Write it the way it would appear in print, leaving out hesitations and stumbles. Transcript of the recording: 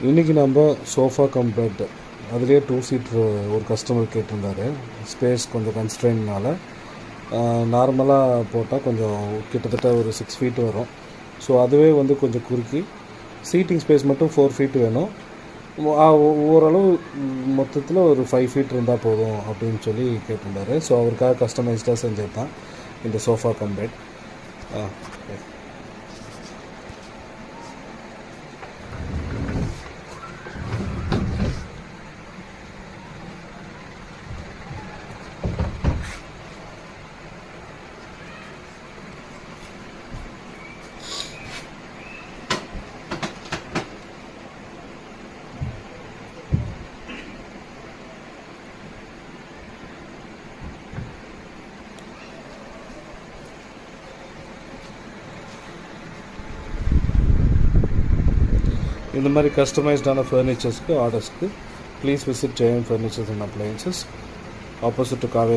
இன்றைக்கி நம்ம sofa come bed அதுலேயே 2 சீட்ரு ஒரு கஸ்டமர் கேட்டிருந்தாரு. ஸ்பேஸ் கொஞ்சம் கன்ஸ்ட்ரெயின்னால நார்மலாக போட்டால் கொஞ்சம் கிட்டத்தட்ட ஒரு 6 ஃபீட் வரும். ஸோ அதுவே வந்து கொஞ்சம் குறுக்கி சீட்டிங் ஸ்பேஸ் மட்டும் 4 ஃபீட் வேணும். ஓரளவு மொத்தத்தில் ஒரு 5 ஃபீட் இருந்தால் போதும் அப்படின்னு சொல்லி கேட்டிருந்தாரு. ஸோ அவருக்காக கஸ்டமைஸ்டாக செஞ்சது தான் இந்த சோஃபா கம் பெட். இந்த மாதிரி கஸ்டமைஸ்டான ஃபர்னிச்சர்ஸ்க்கு ஆர்டர்ஸ்க்கு please visit Jayam furnitures and appliances, opposite to Kaveri.